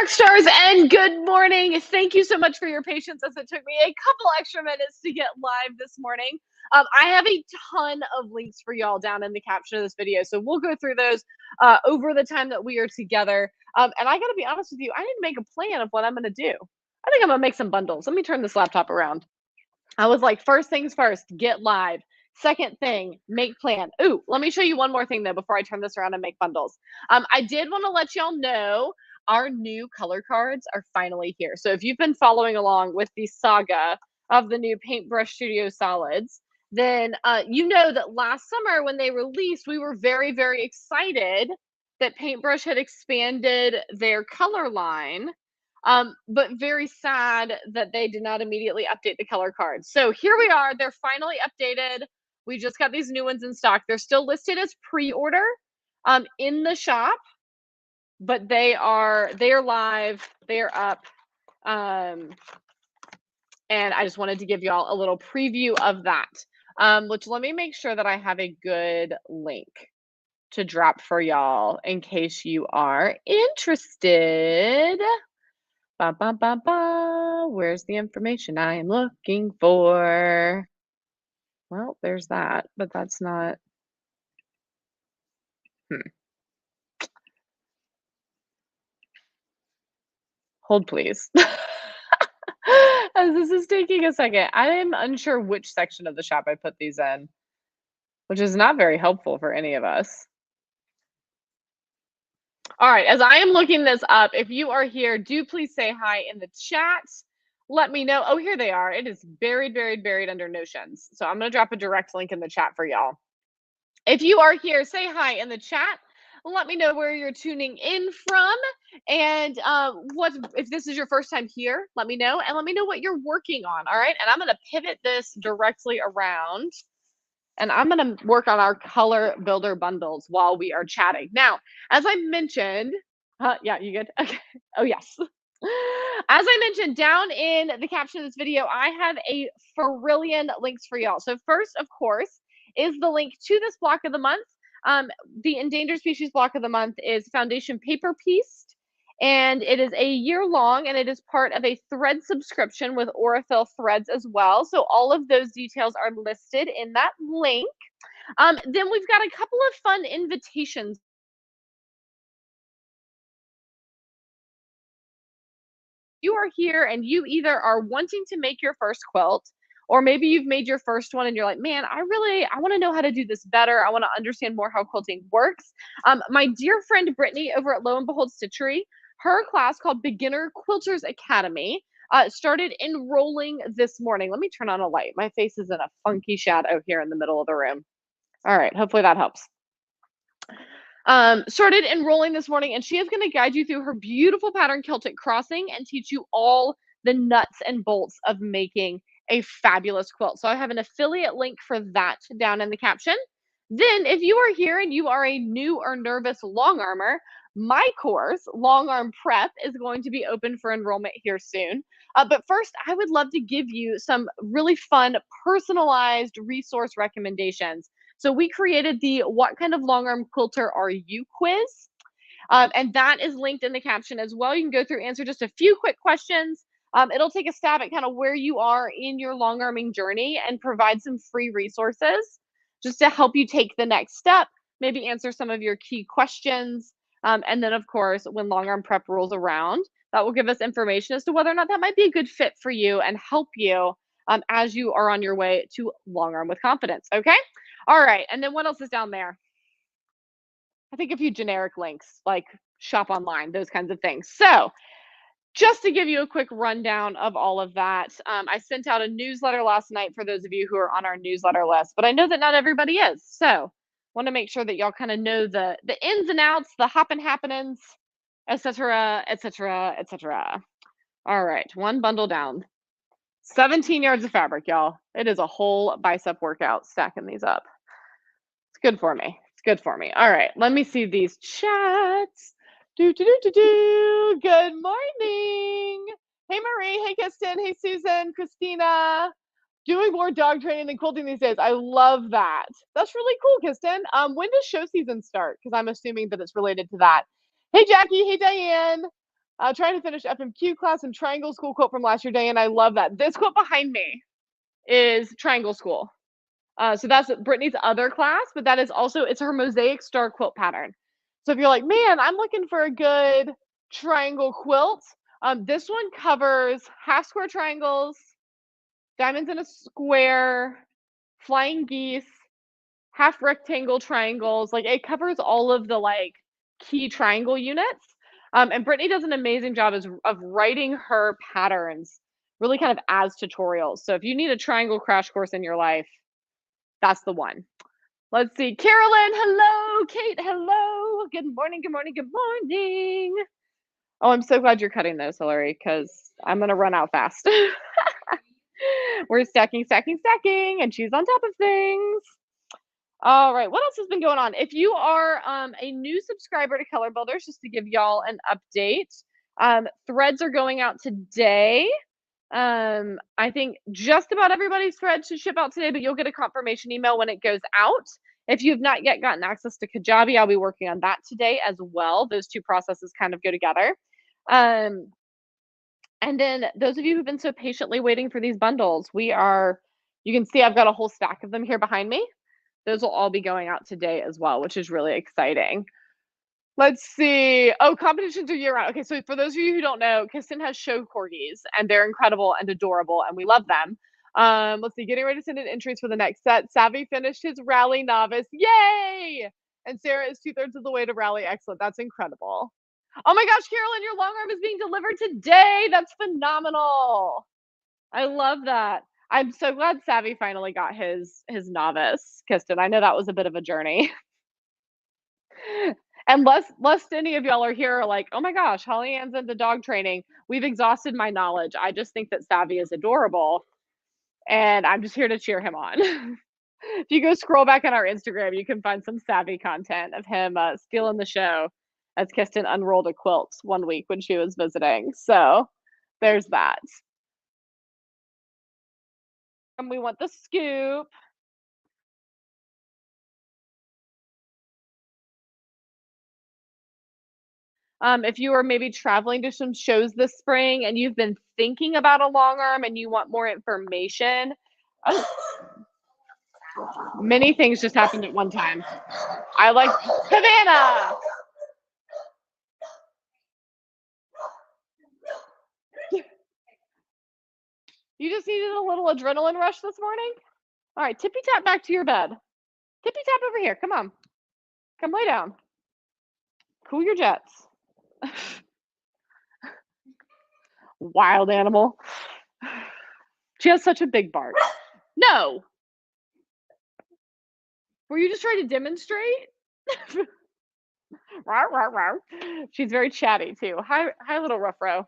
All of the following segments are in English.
Rockstars, and good morning. Thank you so much for your patience as it took me a couple extra minutes to get live this morning. I have a ton of links for y'all down in the caption of this video, so we'll go through those over the time that we are together. And I got to be honest with you, I need to make a plan of what I'm going to do. I think I'm going to make some bundles. Let me turn this laptop around. I was like, first things first, get live. Second thing, make plan. Ooh, let me show you one more thing though before I turn this around and make bundles. I did want to let y'all know our new color cards are finally here. So if you've been following along with the saga of the new Paintbrush Studio Solids, then you know that last summer when they released, we were very, very excited that Paintbrush had expanded their color line. But very sad that they did not immediately update the color cards. So here we are. They're finally updated. We just got these new ones in stock. They're still listed as pre-order in the shop, but they are live. They're up. And I just wanted to give y'all a little preview of that. Which let me make sure that I have a good link to drop for y'all in case you are interested. Ba, ba, ba, ba. Where's the information I am looking for? Well, there's that, but that's not. Hold, please. As this is taking a second, I am unsure which section of the shop I put these in, which is not very helpful for any of us. All right, as I am looking this up, if you are here, do please say hi in the chat. Let me know. Oh, here they are. It is buried under notions. So I'm going to drop a direct link in the chat for y'all. If you are here, say hi in the chat. Let me know where you're tuning in from, and what if this is your first time here. Let me know, and let me know what you're working on. All right, and I'm going to pivot this directly around, and I'm going to work on our color builder bundles while we are chatting. Now, as I mentioned, yeah, you good? Okay. Oh yes. As I mentioned down in the caption of this video, I have a Ferillion links for y'all. So first, of course, is the link to this block of the month. The endangered species block of the month is Foundation Paper Piece, and it is a year long, and it is part of a thread subscription with Aurifil threads as well. So all of those details are listed in that link. Then we've got a couple of fun invitations. You are here and you either are wanting to make your first quilt, or maybe you've made your first one and you're like, man, I want to know how to do this better. I want to understand more how quilting works. My dear friend Brittany over at Lo and Behold Stitchery, her class called Beginner Quilters Academy started enrolling this morning. Let me turn on a light. My face is in a funky shadow here in the middle of the room. All right, hopefully that helps. Started enrolling this morning, and she is going to guide you through her beautiful pattern Celtic crossing and teach you all the nuts and bolts of making a fabulous quilt. So I have an affiliate link for that down in the caption. Then if you are here and you are a new or nervous long armor, my course, Long Arm Prep, is going to be open for enrollment here soon. But first, I would love to give you some really fun, personalized resource recommendations. So we created the What Kind of Long Arm Quilter Are You quiz, and that is linked in the caption as well. You can go through, answer just a few quick questions. It'll take a stab at kind of where you are in your long arming journey and provide some free resources just to help you take the next step, maybe answer some of your key questions. And then, of course, when Long Arm Prep rolls around, that will give us information as to whether or not that might be a good fit for you and help you as you are on your way to long arm with confidence. Okay. All right. And then what else is down there? I think a few generic links like shop online, those kinds of things. So just to give you a quick rundown of all of that, I sent out a newsletter last night for those of you who are on our newsletter list, but I know that not everybody is. So want to make sure that y'all kind of know the ins and outs, the hopping happenings, etc., etc., etc. All right, one bundle down. 17 yards of fabric, y'all. It is a whole bicep workout stacking these up. It's good for me. It's good for me. All right, let me see these chats. Good morning. Hey, Marie. Hey, Kristen. Hey, Susan. Christina. Doing more dog training than quilting these days. I love that. That's really cool, Kristen. When does show season start? Because I'm assuming that it's related to that. Hey, Jackie. Hey, Diane. Trying to finish FMQ class and triangle school quilt from last year, day, and I love that. This quilt behind me is triangle school. So that's Brittany's other class, but that is also, it's her mosaic star quilt pattern. So if you're like, man, I'm looking for a good triangle quilt, this one covers half square triangles, diamonds in a square, flying geese, half rectangle triangles. Like it covers all of the like key triangle units. And Brittany does an amazing job of writing her patterns really kind of as tutorials. So if you need a triangle crash course in your life, that's the one. Let's see. Carolyn, hello. Kate, hello. Good morning, good morning, good morning. Oh, I'm so glad you're cutting those, Hillary, because I'm going to run out fast. We're stacking, stacking, stacking, and she's on top of things. All right, what else has been going on? If you are a new subscriber to Color Builders, just to give y'all an update, threads are going out today. I think just about everybody's thread should ship out today, but you'll get a confirmation email when it goes out. If you've not yet gotten access to Kajabi, I'll be working on that today as well. Those two processes kind of go together. And then those of you who've been so patiently waiting for these bundles, you can see I've got a whole stack of them here behind me. Those will all be going out today as well, which is really exciting. Let's see. Oh, competitions are year round. Okay, so for those of you who don't know, Kristen has show corgis, and they're incredible and adorable, and we love them. Let's see. Getting ready to send in entries for the next set. Savvy finished his rally novice. Yay! And Sarah is 2/3 of the way to rally. Excellent. That's incredible. Oh my gosh, Carolyn, your long arm is being delivered today. That's phenomenal. I love that. I'm so glad Savvy finally got his novice, Kristen. I know that was a bit of a journey. And lest any of y'all are here are like, oh my gosh, Holly Ann's into dog training. We've exhausted my knowledge. I just think that Savvy is adorable, and I'm just here to cheer him on. If you go scroll back on our Instagram, you can find some Savvy content of him stealing the show as Kristen unrolled a quilt one week when she was visiting. So there's that. And we want the scoop. If you are maybe traveling to some shows this spring and you've been thinking about a long arm and you want more information, many things just happened at one time. I like Havana. You just needed a little adrenaline rush this morning? All right, tippy tap back to your bed. Tippy tap over here. Come on. Come lay down. Cool your jets. Wild animal. She has such a big bark. No. Were you just trying to demonstrate? Rawr, rawr, rawr. She's very chatty too. Hi, little Ruffro.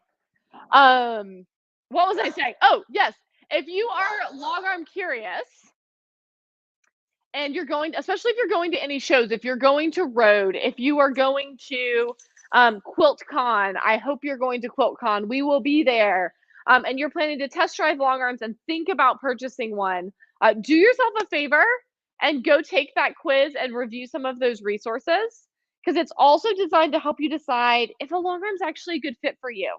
What was I saying? Oh, yes. If you are long arm curious, and you're going, especially if you're going to any shows, if you're going to Rhode, if you are going to QuiltCon, I hope you're going to QuiltCon. We will be there. And you're planning to test drive long arms and think about purchasing one. Do yourself a favor and go take that quiz and review some of those resources, because it's also designed to help you decide if a long arm is actually a good fit for you.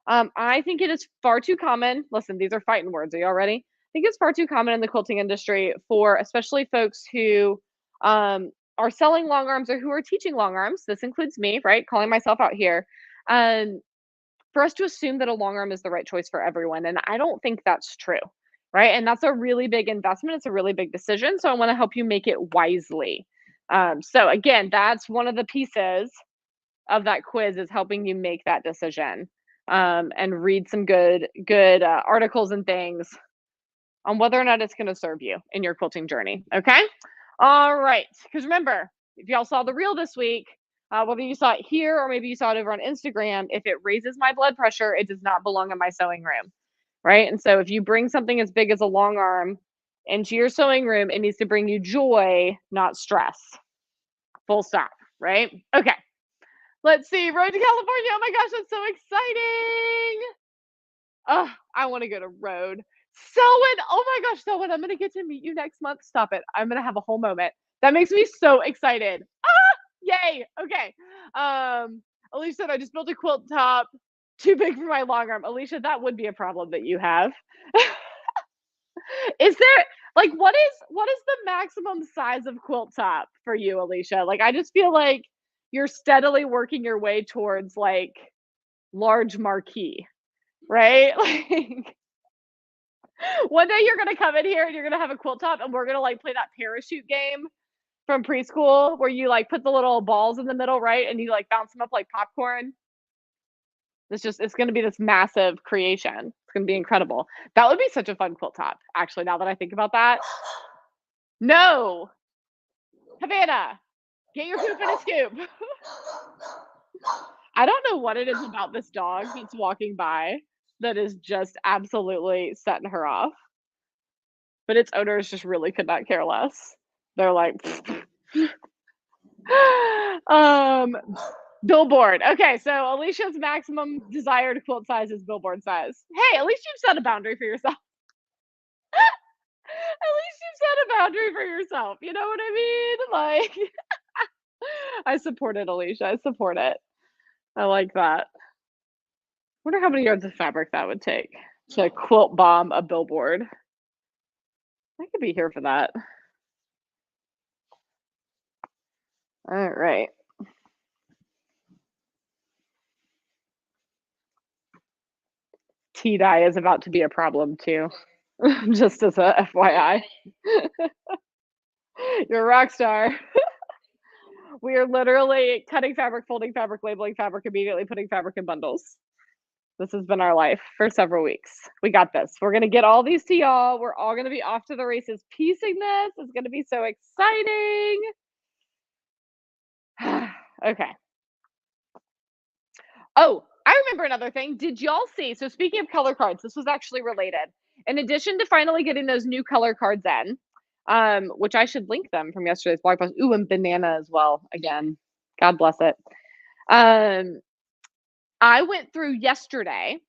I think it is far too common. Listen, these are fighting words. Are y'all ready? I think it's far too common in the quilting industry for especially folks who are selling long arms or who are teaching long arms. This includes me, right? Calling myself out here. For us to assume that a long arm is the right choice for everyone. And I don't think that's true, right? And that's a really big investment. It's a really big decision. So I want to help you make it wisely. So again, that's one of the pieces of that quiz, is helping you make that decision. And read some good articles and things on whether or not it's going to serve you in your quilting journey. Okay. All right. Because remember, if y'all saw the reel this week, whether you saw it here or maybe you saw it over on Instagram, if it raises my blood pressure, it does not belong in my sewing room. Right. And so if you bring something as big as a long arm into your sewing room, it needs to bring you joy, not stress. Full stop. Right. Okay. Let's see. Road to California. Oh my gosh, that's so exciting. Oh, I want to go to Road. Selwyn, oh my gosh, Selwyn, I'm going to get to meet you next month. Stop it. I'm going to have a whole moment. That makes me so excited. Ah, yay. Okay. Alicia said, I just built a quilt top too big for my long arm. Alicia, that would be a problem that you have. Is there like what is the maximum size of quilt top for you, Alicia? Like I just feel like you're steadily working your way towards like large marquee, right? Like one day you're gonna come in here and you're gonna have a quilt top and we're gonna like play that parachute game from preschool where you like put the little balls in the middle, right? And you like bounce them up like popcorn. It's gonna be this massive creation. It's gonna be incredible. That would be such a fun quilt top, actually, now that I think about that. No, Havana, get your poop in a scoop. I don't know what it is about this dog that's walking by that is just absolutely setting her off, but its owners just really could not care less. They're like, um, billboard. Okay, so Alicia's maximum desired quilt size is billboard size. Hey, at least you've set a boundary for yourself. At least you've set a boundary for yourself. You know what I mean? Like, I support it, Alicia. I support it. I like that. Wonder how many yards of fabric that would take to quilt bomb a billboard. I could be here for that. All right. Tea-dye is about to be a problem too, just as a FYI. You're a rock star. We are literally cutting fabric, folding fabric, labeling fabric, immediately putting fabric in bundles. This has been our life for several weeks. We got this. We're going to get all these to y'all. We're all going to be off to the races piecing this. It's going to be so exciting. Okay. Oh, I remember another thing. Did y'all see? So speaking of color cards, this was actually related. In addition to finally getting those new color cards in, which I should link them from yesterday's blog post. Ooh, and banana as well. Again, God bless it. I went through yesterday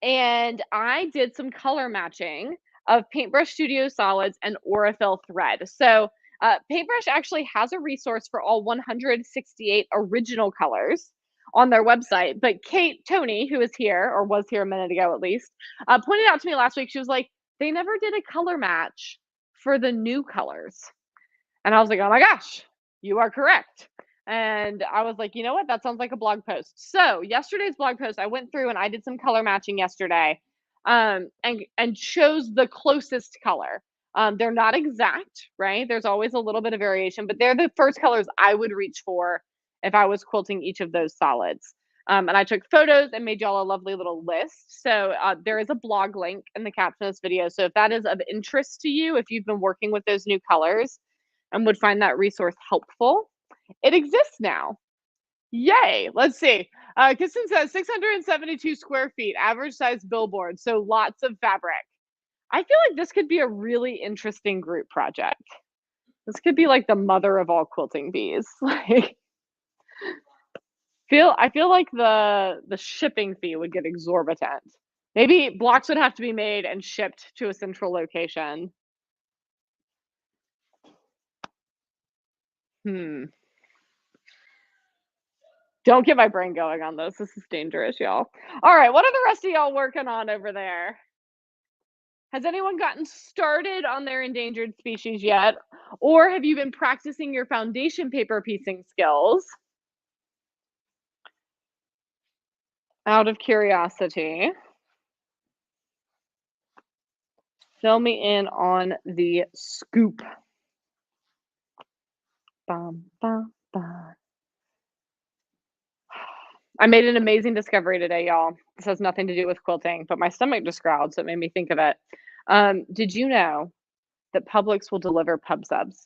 and I did some color matching of Paintbrush Studio Solids and Aurifil thread. So Paintbrush actually has a resource for all 168 original colors on their website. But Kate Tony, who is here, or was here a minute ago at least, pointed out to me last week, she was like, they never did a color match for the new colors. And I was like, oh my gosh, you are correct. And I was like, you know what? That sounds like a blog post. So yesterday's blog post, I went through and I did some color matching yesterday, and chose the closest color. They're not exact, right? There's always a little bit of variation, but they're the first colors I would reach for if I was quilting each of those solids. And I took photos and made y'all a lovely little list. So there is a blog link in the caption of this video. So if that is of interest to you, if you've been working with those new colors and would find that resource helpful, it exists now. Yay. Let's see. Kristen says 672 square feet, average size billboard. So lots of fabric. I feel like this could be a really interesting group project. This could be like the mother of all quilting bees. Like, I feel like the shipping fee would get exorbitant. Maybe blocks would have to be made and shipped to a central location. Don't get my brain going on this. This is dangerous, y'all. All right, what are the rest of y'all working on over there? Has anyone gotten started on their endangered species yet? Or have you been practicing your foundation paper piecing skills? Out of curiosity, fill me in on the scoop. Bum, bum, bum. I made an amazing discovery today, y'all. This has nothing to do with quilting, but my stomach just growled, so it made me think of it. Did you know that Publix will deliver pub subs?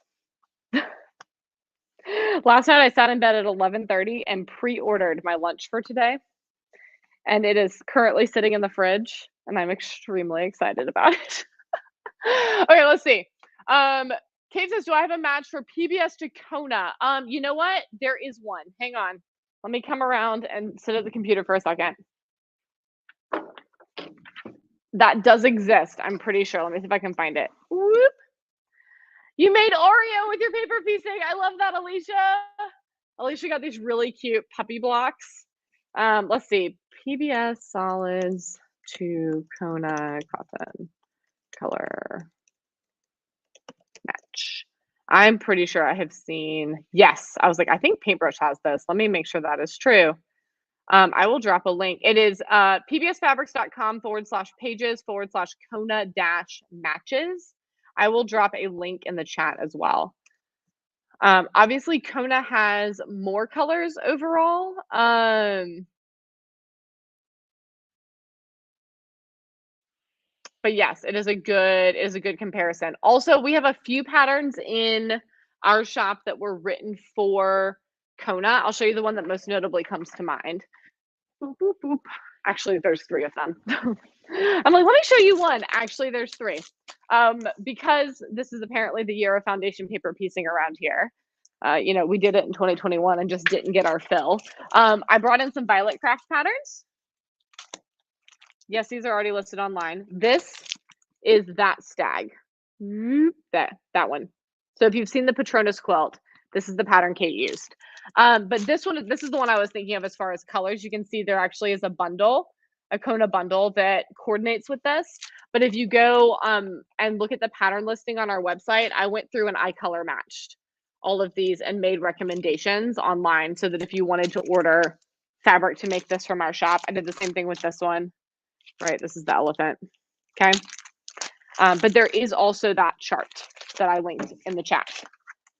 Last night I sat in bed at 11:30 and pre-ordered my lunch for today, and it is currently sitting in the fridge, and I'm extremely excited about it. Okay, let's see. Kate says, do I have a match for PBS to Kona? You know what? There is one. Hang on. Let me come around and sit at the computer for a second. That does exist, I'm pretty sure. Let me see if I can find it. Whoop. You made Oreo with your paper piecing. I love that, Alicia. Alicia got these really cute puppy blocks. Let's see. PBS solids to Kona cotton color match. I'm pretty sure I have seen, yes, I was like, I think Paintbrush has this. Let me make sure that is true. I will drop a link. It is pbsfabrics.com/pages/Kona dash matches. I will drop a link in the chat as well. Obviously, Kona has more colors overall. But yes, it is a good comparison. Also, we have a few patterns in our shop that were written for Kona. I'll show you the one that most notably comes to mind. Boop, boop, boop. Actually, there's 3 of them. I'm like, let me show you one. Actually, there's 3. Because this is apparently the year of foundation paper piecing around here. You know, we did it in 2021 and just didn't get our fill. I brought in some Violet Craft patterns. Yes, these are already listed online. This is that stag. That one. So if you've seen the Patronus quilt, this is the pattern Kate used. But this is the one I was thinking of as far as colors. You can see there actually is a bundle, a Kona bundle that coordinates with this. But if you go and look at the pattern listing on our website, I went through and I color matched all of these and made recommendations online so that if you wanted to order fabric to make this from our shop, I did the same thing with this one. Right, this is the elephant. Okay. But there is also that chart that I linked in the chat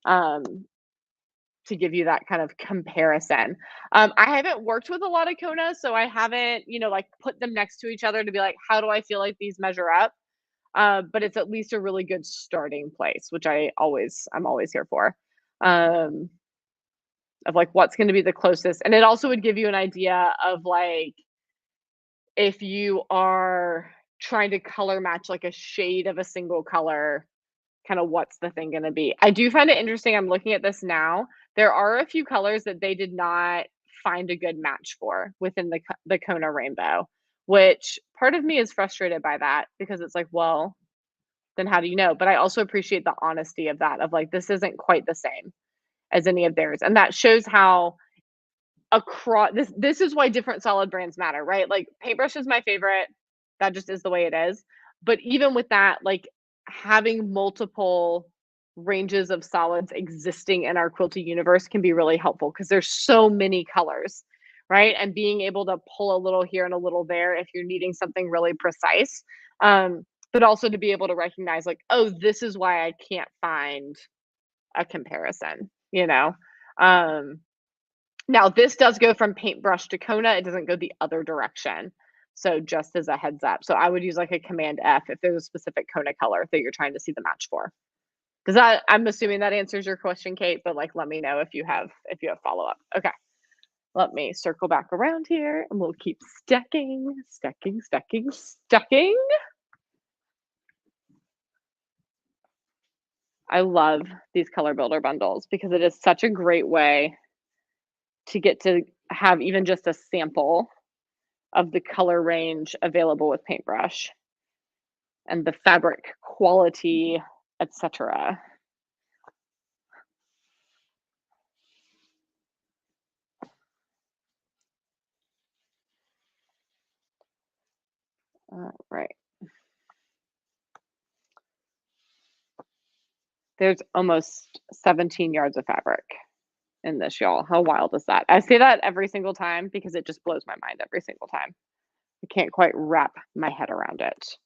um, to give you that kind of comparison. I haven't worked with a lot of Kona, so I haven't, you know, like put them next to each other to be like, how do I feel like these measure up? But it's at least a really good starting place, which I'm always here for. Of like what's going to be the closest, and it also would give you an idea of like if you are trying to color match like a shade of a single color, kind of what's the thing going to be. I do find it interesting. I'm looking at this now. There are a few colors that they did not find a good match for within the Kona rainbow, which part of me is frustrated by that because it's like, well, then how do you know? But I also appreciate the honesty of that, of like, this isn't quite the same as any of theirs. And that shows how across this is why different solid brands matter, right? Like Paintbrush is my favorite. That just is the way it is. But even with that, like having multiple ranges of solids existing in our quilting universe can be really helpful because there's so many colors, right? And being able to pull a little here and a little there if you're needing something really precise. But also to be able to recognize like, oh, this is why I can't find a comparison, you know? Um, Now this does go from Paintbrush to Kona, it doesn't go the other direction. So just as a heads up. So I would use like a Command F if there's a specific Kona color that you're trying to see the match for. Does that, I'm assuming that answers your question, Kate, but like let me know if you have follow-up. Okay. Let me circle back around here and we'll keep stacking, stacking, stacking, stacking. I love these color builder bundles because it is such a great way to get to have even just a sample of the color range available with Paintbrush and the fabric quality, etc. Right. There's almost 17 yards of fabric in this, y'all. How wild is that? I say that every single time because it just blows my mind every single time. I can't quite wrap my head around it.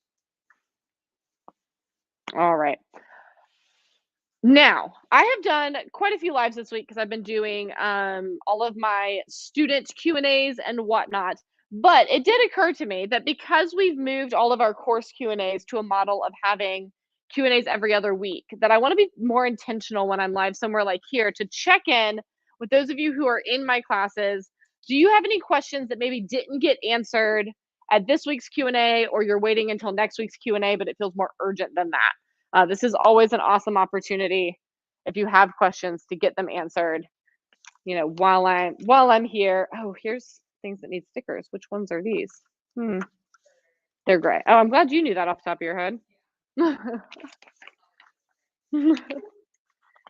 All right. Now, I have done quite a few lives this week because I've been doing all of my student Q&As and whatnot. But it did occur to me that because we've moved all of our course Q&As to a model of having Q&As every other week, that I want to be more intentional when I'm live somewhere like here to check in with those of you who are in my classes. Do you have any questions that maybe didn't get answered at this week's Q&A, or you're waiting until next week's Q&A, but it feels more urgent than that? This is always an awesome opportunity if you have questions to get them answered, you know, while I'm here. Oh, here's things that need stickers. Which ones are these? They're great. Oh, I'm glad you knew that off the top of your head. I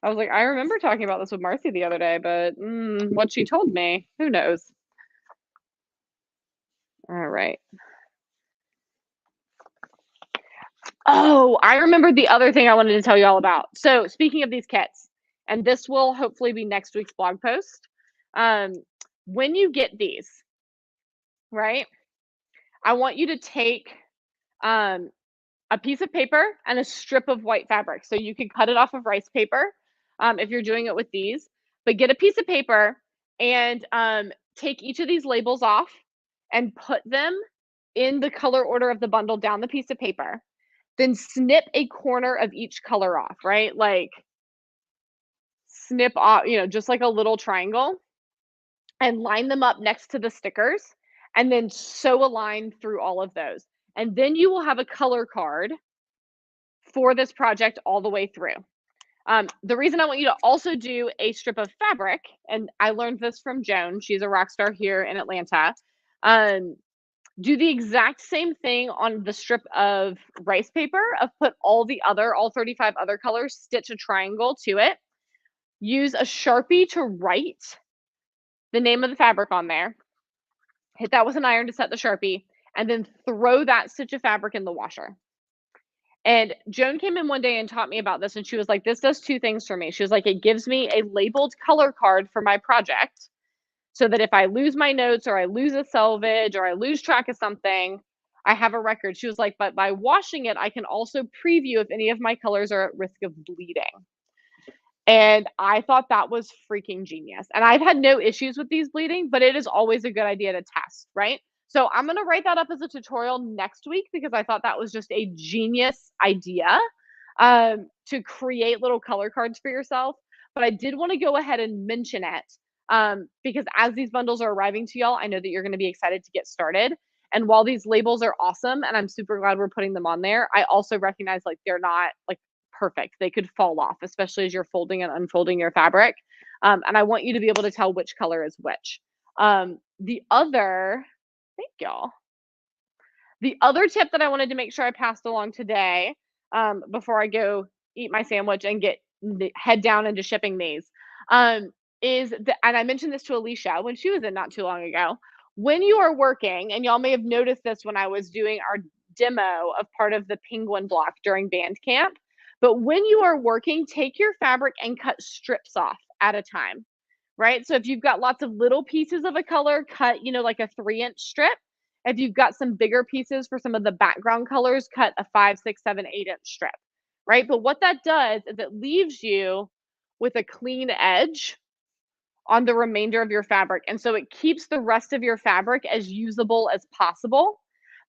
was like, I remember talking about this with Marcy the other day, but what she told me, who knows? All right. Oh, I remembered the other thing I wanted to tell you all about. So speaking of these kits, and this will hopefully be next week's blog post. Um, when you get these, right, I want you to take um, a piece of paper and a strip of white fabric. So you can cut it off of rice paper if you're doing it with these, but get a piece of paper and take each of these labels off and put them in the color order of the bundle down the piece of paper. Then snip a corner of each color off, right? Like snip off, just like a little triangle, and line them up next to the stickers and then sew a line through all of those. And then you will have a color card for this project all the way through. The reason I want you to also do a strip of fabric, and I learned this from Joan, she's a rock star here in Atlanta. Do the exact same thing on the strip of rice paper, of put all 35 other colors, stitch a triangle to it, use a Sharpie to write the name of the fabric on there, hit that with an iron to set the Sharpie, and then throw that stitch of fabric in the washer. And Joan came in one day and taught me about this, and she was like, this does two things for me. She was like, it gives me a labeled color card for my project so that if I lose my notes or I lose a selvage or I lose track of something, I have a record. She was like, but by washing it, I can also preview if any of my colors are at risk of bleeding. And I thought that was freaking genius. And I've had no issues with these bleeding, but it is always a good idea to test, right? So I'm going to write that up as a tutorial next week because I thought that was just a genius idea to create little color cards for yourself. But I did want to go ahead and mention it because as these bundles are arriving to y'all, I know that you're going to be excited to get started. And while these labels are awesome and I'm super glad we're putting them on there, I also recognize like they're not like perfect. They could fall off, especially as you're folding and unfolding your fabric. And I want you to be able to tell which color is which. The other, thank y'all. The other tip that I wanted to make sure I passed along today before I go eat my sandwich and head down into shipping these is that, and I mentioned this to Alicia when she was in not too long ago, when you are working, and y'all may have noticed this when I was doing our demo of part of the penguin block during band camp, but when you are working, take your fabric and cut strips off at a time, right? So if you've got lots of little pieces of a color, cut, like a 3-inch strip. If you've got some bigger pieces for some of the background colors, cut a 5, 6, 7, 8-inch strip, right? But what that does is it leaves you with a clean edge on the remainder of your fabric. And so it keeps the rest of your fabric as usable as possible.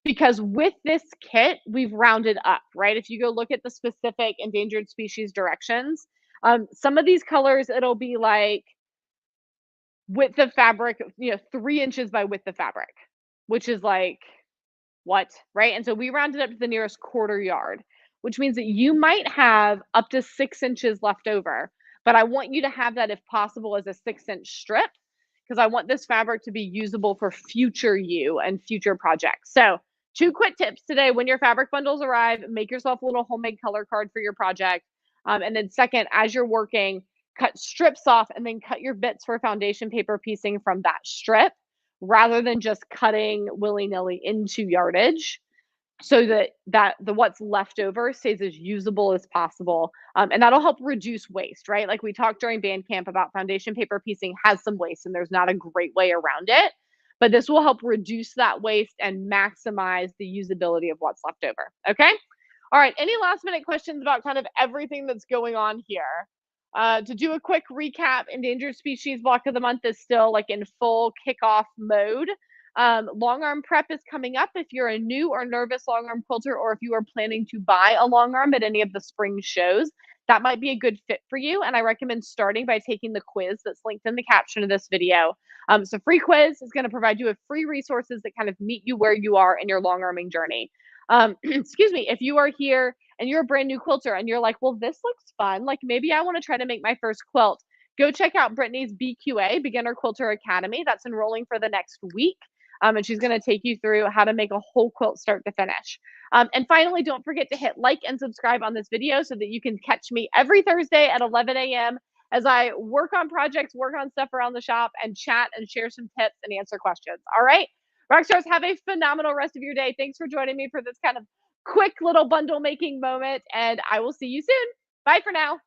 Because with this kit, we've rounded up, right? If you go look at the specific endangered species directions, some of these colors, it'll be like width of fabric, 3 inches by width of fabric, which is like, what, right? And so we rounded up to the nearest quarter yard, which means that you might have up to 6 inches left over. But I want you to have that if possible as a 6-inch strip because I want this fabric to be usable for future you and future projects. So 2 quick tips today. When your fabric bundles arrive, make yourself a little homemade color card for your project. And then second, as you're working, cut strips off and then cut your bits for foundation paper piecing from that strip rather than just cutting willy-nilly into yardage so that the what's left over stays as usable as possible. And that'll help reduce waste, right? Like we talked during band camp about foundation paper piecing has some waste and there's not a great way around it, but this will help reduce that waste and maximize the usability of what's left over. Okay. All right. Any last minute questions about kind of everything that's going on here? To do a quick recap, endangered species block of the month is still like in full kickoff mode. Long arm prep is coming up if you're a new or nervous long arm quilter, or if you are planning to buy a long arm at any of the spring shows, that might be a good fit for you. And I recommend starting by taking the quiz that's linked in the caption of this video. So free quiz is going to provide you with free resources that kind of meet you where you are in your long arming journey. Excuse me, if you are here and you're a brand new quilter and you're like, well, this looks fun, like maybe I want to try to make my first quilt, go check out Brittany's BQA, Beginner Quilter Academy. That's enrolling for the next week. And she's going to take you through how to make a whole quilt start to finish. And finally, don't forget to hit like and subscribe on this video so that you can catch me every Thursday at 11 a.m. as I work on projects, work on stuff around the shop, and chat and share some tips and answer questions. All right. Rockstars, have a phenomenal rest of your day. Thanks for joining me for this kind of quick little bundle making moment, and I will see you soon. Bye for now.